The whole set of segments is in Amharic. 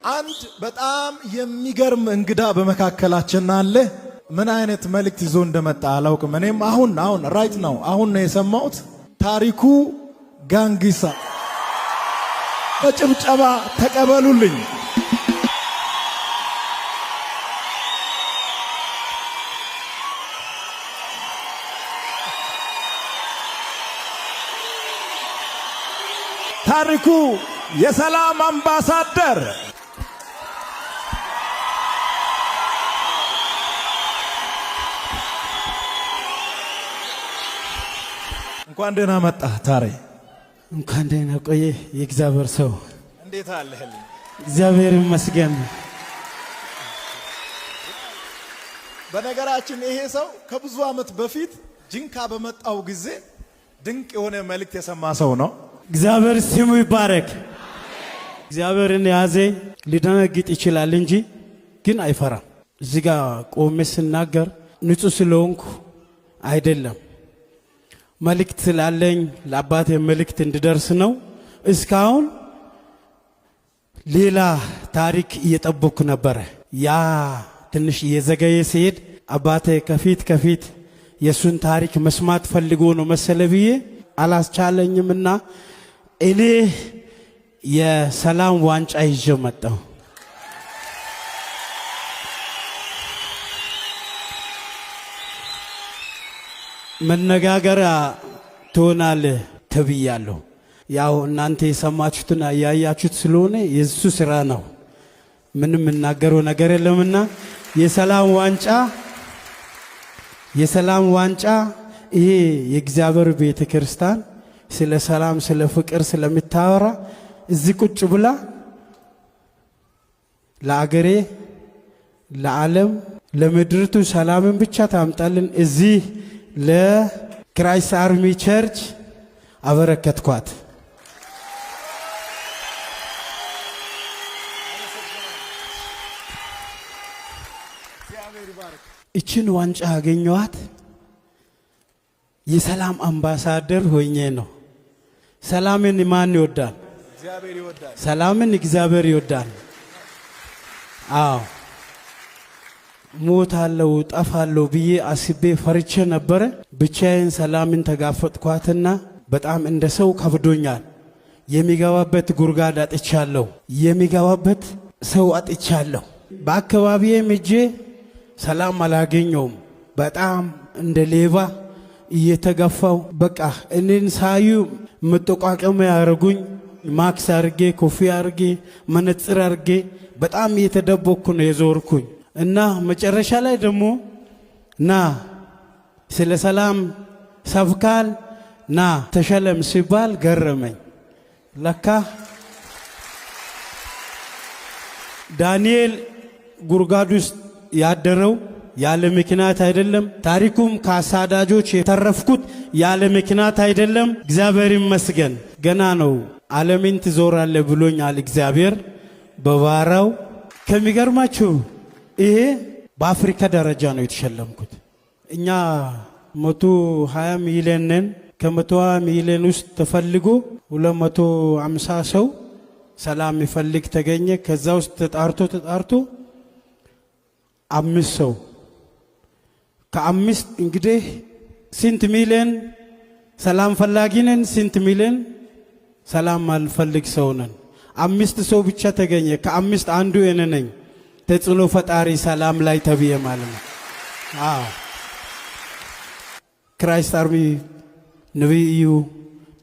አንድ በጣም የሚገርም እንግዳ በመካከላችን አለ። ምን አይነት መልእክት ይዞ እንደመጣ አላውቅም። እኔም አሁን ራይት ነው አሁን ነው የሰማሁት። ታሪኩ ጋንጊሳ በጭብጨባ ተቀበሉልኝ። ታሪኩ የሰላም አምባሳደር እንኳን ደህና መጣ ታሬ። እንኳን ደህና ቆየ የእግዚአብሔር ሰው። እንዴት አለህልኝ? እግዚአብሔር ይመስገን። በነገራችን ይሄ ሰው ከብዙ ዓመት በፊት ጂንካ በመጣው ጊዜ ድንቅ የሆነ መልእክት የሰማ ሰው ነው። እግዚአብሔር ስሙ ይባረክ። እግዚአብሔርን ያዘ ሊደነግጥ ይችላል እንጂ ግን አይፈራም። እዚህ ጋር ቆሜ ስናገር ንጹህ ስለሆንኩ አይደለም፣ መልእክት ስላለኝ ለአባቴ መልእክት እንድደርስ ነው። እስካሁን ሌላ ታሪክ እየጠበኩ ነበረ። ያ ትንሽ እየዘገየ ሲሄድ አባቴ ከፊት የሱን ታሪክ መስማት ፈልጎ ነው መሰለ ብዬ አላስቻለኝምና እኔ የሰላም ዋንጫ ይዤ መጣሁ። መነጋገሪያ ትሆናለህ ተብያለሁ። ያው እናንተ የሰማችሁትና ያያችሁት ስለሆነ የሱ ስራ ነው። ምንም እናገረው ነገር የለምና የሰላም ዋንጫ ይሄ የእግዚአብሔር ቤተ ክርስቲያን ስለ ሰላም ስለ ፍቅር ስለምታወራ እዚህ ቁጭ ብላ ለአገሬ ለዓለም ለምድርቱ ሰላምን ብቻ ታምጣልን እዚህ ለክራይስት አርሚ ቸርች አበረከትኳት። እችን ዋንጫ ያገኘኋት የሰላም አምባሳደር ሆኜ ነው። ሰላምን ማን ይወዳል? እግዚአብሔር ይወዳል። ሰላምን እግዚአብሔር ይወዳል። አዎ ሞታለሁ ጠፋለሁ ብዬ አስቤ ፈርቼ ነበረ። ብቻዬን ሰላምን ተጋፈጥኳትና በጣም እንደ ሰው ከብዶኛል። የሚገባበት ጉርጋድ አጥቻለሁ፣ የሚገባበት ሰው አጥቻለሁ። በአካባቢዬም ሄጄ ሰላም አላገኘውም። በጣም እንደ ሌባ እየተገፋው በቃ እኔን ሳዩ መጠቋቀም ያረጉኝ። ማክስ አርጌ ኮፊያ አርጌ መነጽር አርጌ በጣም እየተደበኩ ነው የዞርኩኝ። እና መጨረሻ ላይ ደግሞ ና ስለ ሰላም ሰብካል ና ተሸለም ሲባል ገረመኝ። ለካ ዳንኤል ጉርጋድ ውስጥ ያደረው ያለ ምክንያት አይደለም። ታሪኩም ከአሳዳጆች የተረፍኩት ያለ ምክንያት አይደለም። እግዚአብሔር ይመስገን። ገና ነው ዓለምን ትዞራለህ ብሎኛል እግዚአብሔር በባራው። ከሚገርማችሁ ይሄ በአፍሪካ ደረጃ ነው የተሸለምኩት። እኛ 120 ሚሊዮን ነን። ከ120 ሚሊዮን ውስጥ ተፈልጎ 250 ሰው ሰላም ይፈልግ ተገኘ። ከዛ ውስጥ ተጣርቶ 5 ሰው ከ5 እንግዲህ ስንት ሚሊዮን ሰላም ፈላጊ ነን? ስንት ሚሊዮን ሰላም ማልፈልግ ሰው ነን? 5 ሰው ብቻ ተገኘ። ከ5 አንዱ እኔ ነኝ። ተጽዕኖ ፈጣሪ ሰላም ላይ ተብዬ ማለት ነው። አዎ ክራይስት አርሚ ነብዩ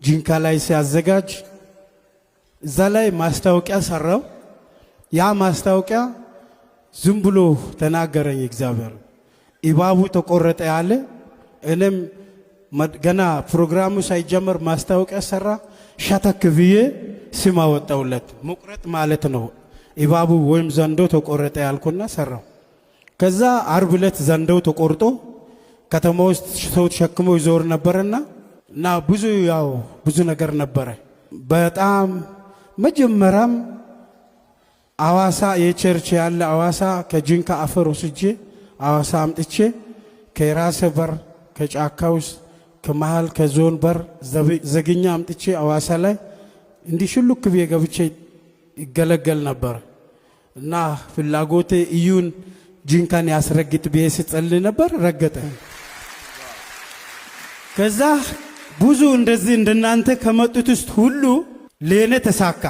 ጂንካ ላይ ሲያዘጋጅ እዛ ላይ ማስታወቂያ ሰራው። ያ ማስታወቂያ ዝም ብሎ ተናገረኝ እግዚአብሔር። ኢባቡ ተቆረጠ ያለ እኔም ገና ፕሮግራሙ ሳይጀመር ማስታወቂያ ሰራ። ሸተክ ብዬ ስም አወጣውለት። መቁረጥ ማለት ነው። ኢባቡ ወይም ዘንዶ ተቆረጠ ያልኩና ሰራው። ከዛ ዓርብ ዕለት ዘንዶው ተቆርጦ ከተማ ውስጥ ሰው ተሸክሞ ይዞር ነበርና እና ብዙ ነገር ነበረ። በጣም መጀመሪያም አዋሳ የቸርች ያለ አዋሳ ከጂንካ አፈር ወስጄ አዋሳ አምጥቼ ከራሴ በር ከጫካ ውስጥ ከመሃል ከዞን በር ዘግኛ አምጥቼ አዋሳ ላይ እንዲህ ሽሉክ ብዬ ገብቼ ይገለገል ነበር። እና ፍላጎቴ እዩን ጂንካን ያስረግጥ ብዬ ስጸልይ ነበር። ረገጠ። ከዛ ብዙ እንደዚህ እንደናንተ ከመጡት ውስጥ ሁሉ ለኔ ተሳካ።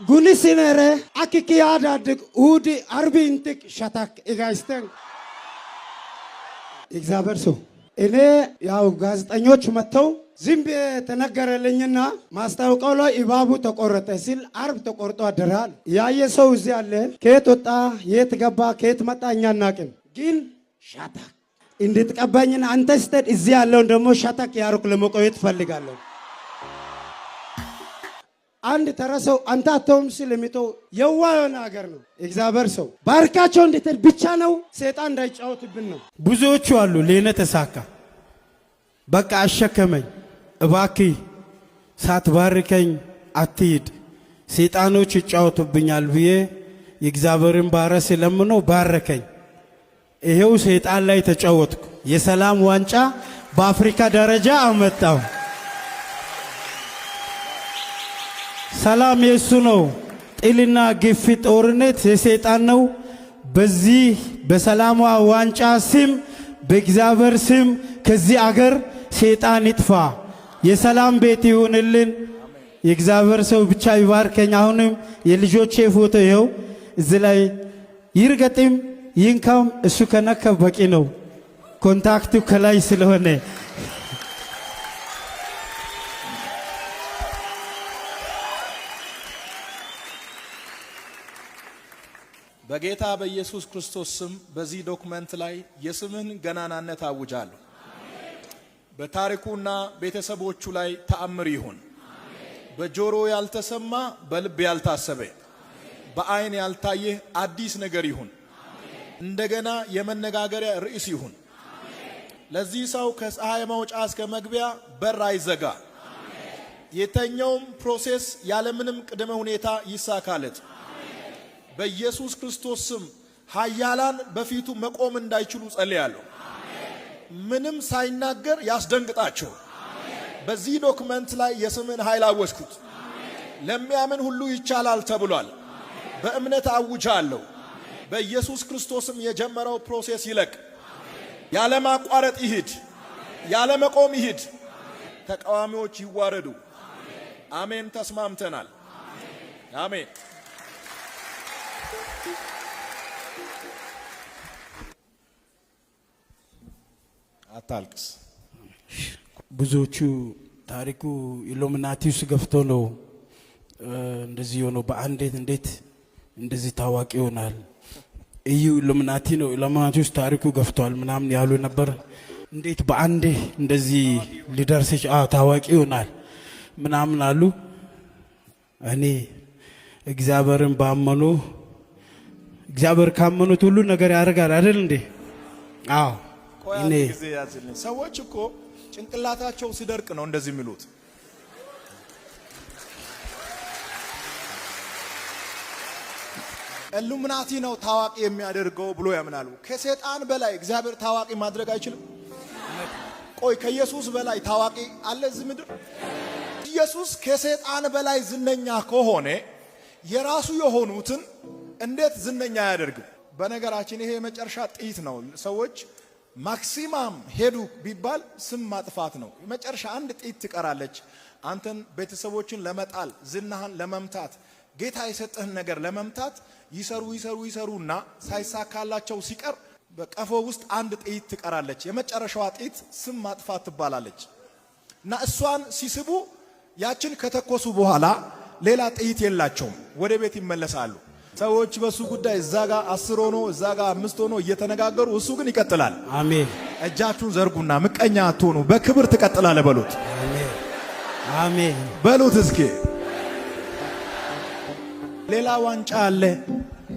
ጉኒሲነረ አኪኪ ያዳድቅ ኡዲ አርቢንቲክ ሸታክ ኢጋይስተን እግዚአብሔር ሰው እኔ ያው ጋዜጠኞች መጥተው ዝም ተነገረልኝና ማስታወቂያው ላይ እባቡ ተቆረጠ ሲል አርብ ተቆርጦ አደራል። ያየ ሰው እዚህ አለ። ከየት ወጣ የት ገባ ከየት መጣ እኛ አናውቅም። ግን ሻታክ እንድትቀባኝና አንተ ስትሄድ እዚህ ያለውን ደግሞ ሻታክ ያርኩ ለመቆየት ፈልጋለሁ። አንድ ተረሰው አንተ አተውም ሲል የሚተው የዋየና ሀገር ነው። እግዚአብሔር ሰው ባርካቸው እንድትሄድ ብቻ ነው። ሰይጣን እንዳይጫወትብን ነው። ብዙዎቹ አሉ ለኔ ተሳካ። በቃ አሸከመኝ። እባክህ ሳትባርከኝ አትሂድ፣ ሰይጣኖች ይጫወቱብኛል ብዬ የእግዚአብሔርን ባረስ ለምነው ባረከኝ። ይሄው ሰይጣን ላይ ተጫወትኩ። የሰላም ዋንጫ በአፍሪካ ደረጃ አመጣው። ሰላም የሱ ነው። ጥልና ግፊት ጦርነት የሰይጣን ነው። በዚህ በሰላም ዋንጫ ስም በእግዚአብሔር ስም ከዚህ አገር ሰይጣን ይጥፋ። የሰላም ቤት ይሁንልን። የእግዚአብሔር ሰው ብቻ ይባርከኝ። አሁንም የልጆቼ ፎቶ ይኸው እዚህ ላይ ይርገጥም ይንካም እሱ ከነካ በቂ ነው። ኮንታክቱ ከላይ ስለሆነ በጌታ በኢየሱስ ክርስቶስ ስም በዚህ ዶክመንት ላይ የስምን ገናናነት አውጃለሁ። በታሪኩና ቤተሰቦቹ ላይ ተአምር ይሁን። በጆሮ ያልተሰማ በልብ ያልታሰበ በአይን ያልታየ አዲስ ነገር ይሁን። እንደገና የመነጋገሪያ ርዕስ ይሁን። ለዚህ ሰው ከፀሐይ መውጫ እስከ መግቢያ በር አይዘጋ። የተኛውም ፕሮሴስ ያለምንም ቅድመ ሁኔታ ይሳካለት። በኢየሱስ ክርስቶስ ስም ኃያላን በፊቱ መቆም እንዳይችሉ ጸልያለሁ። ምንም ሳይናገር ያስደንግጣቸው። በዚህ ዶክመንት ላይ የስምን ኃይል አወጅኩት። ለሚያምን ሁሉ ይቻላል ተብሏል። በእምነት አውጃለሁ። በኢየሱስ ክርስቶስም የጀመረው ፕሮሴስ ይለቅ። ያለ ማቋረጥ ይሂድ። ያለ መቆም ይሂድ። ተቃዋሚዎች ይዋረዱ። አሜን። ተስማምተናል። አሜን። አታልቅስ። ብዙዎቹ ታሪኩ ኢሉሚናቲ ውስጥ ገፍቶ ነው እንደዚህ ሆኖ በአንዴት እንዴት እንደዚህ ታዋቂ ይሆናል? እዩ ኢሉሚናቲ ነው፣ ኢሉሚናቲ ውስጥ ታሪኩ ገፍቷል ምናምን ያሉ ነበር። እንዴት በአንዴ እንደዚህ ሊደርስ ታዋቂ ይሆናል ምናምን አሉ። እኔ እግዚአብሔርን ባመኑ እግዚአብሔር ካመኑት ሁሉ ነገር ያደርጋል አይደል እንዴ? አዎ። እኔ ሰዎች እኮ ጭንቅላታቸው ሲደርቅ ነው እንደዚህ የሚሉት። ኢሉሚናቲ ነው ታዋቂ የሚያደርገው ብሎ ያምናሉ። ከሰይጣን በላይ እግዚአብሔር ታዋቂ ማድረግ አይችልም? ቆይ ከኢየሱስ በላይ ታዋቂ አለ እዚህ ምድር? ኢየሱስ ከሰይጣን በላይ ዝነኛ ከሆነ የራሱ የሆኑትን እንዴት ዝነኛ አያደርግም? በነገራችን ይሄ የመጨረሻ ጥይት ነው። ሰዎች ማክሲማም ሄዱ ቢባል ስም ማጥፋት ነው። የመጨረሻ አንድ ጥይት ትቀራለች። አንተን ቤተሰቦችን ለመጣል፣ ዝናህን ለመምታት፣ ጌታ የሰጠህን ነገር ለመምታት ይሰሩና ሳይሳካላቸው ሲቀር በቀፎ ውስጥ አንድ ጥይት ትቀራለች። የመጨረሻዋ ጥይት ስም ማጥፋት ትባላለች። እና እሷን ሲስቡ ያችን ከተኮሱ በኋላ ሌላ ጥይት የላቸውም፣ ወደ ቤት ይመለሳሉ። ሰዎች በሱ ጉዳይ እዛ ጋር 10 ሆኖ እዛ ጋር 5 ሆኖ እየተነጋገሩ እሱ ግን ይቀጥላል። አሜን። እጃችሁን ዘርጉና ምቀኛ አትሆኑ፣ በክብር ትቀጥላለ በሉት። አሜን አሜን በሉት። እስኪ ሌላ ዋንጫ አለ።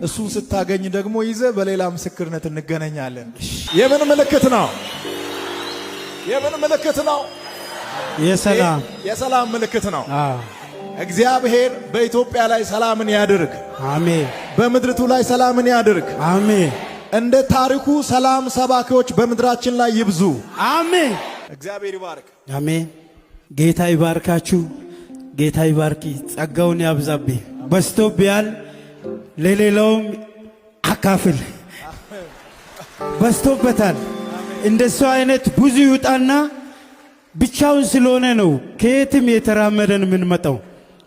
እሱን ስታገኝ ደግሞ ይዘ በሌላ ምስክርነት እንገናኛለን። የምን ምልክት ነው? የምን ምልክት ነው? የሰላም ምልክት ነው። እግዚአብሔር በኢትዮጵያ ላይ ሰላምን ያድርግ። አሜን። በምድርቱ ላይ ሰላምን ያድርግ። አሜን። እንደ ታሪኩ ሰላም ሰባኪዎች በምድራችን ላይ ይብዙ። አሜን። እግዚአብሔር ይባርክ። አሜን። ጌታ ይባርካችሁ። ጌታ ይባርኪ። ጸጋውን ያብዛብህ። በስቶብያል ለሌላውም አካፍል። በስቶበታል። እንደሱ አይነት ብዙ ይውጣና ብቻውን ስለሆነ ነው ከየትም የተራመደን የምንመጣው።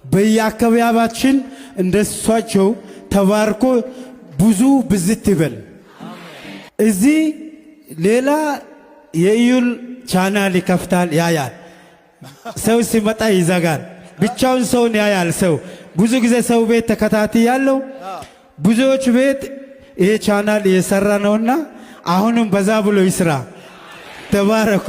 በየአካባቢያችን እንደሷቸው ተባርኮ ብዙ ብዝት ይበል። እዚህ ሌላ የኢዩን ቻናል ይከፍታል፣ ያያል። ሰው ሲመጣ ይዘጋል። ብቻውን ሰውን ያያል። ሰው ብዙ ጊዜ ሰው ቤት ተከታታይ ያለው ብዙዎች ቤት ይሄ ቻናል እየሰራ ነውና አሁንም በዛ ብሎ ይስራ። ተባረኩ።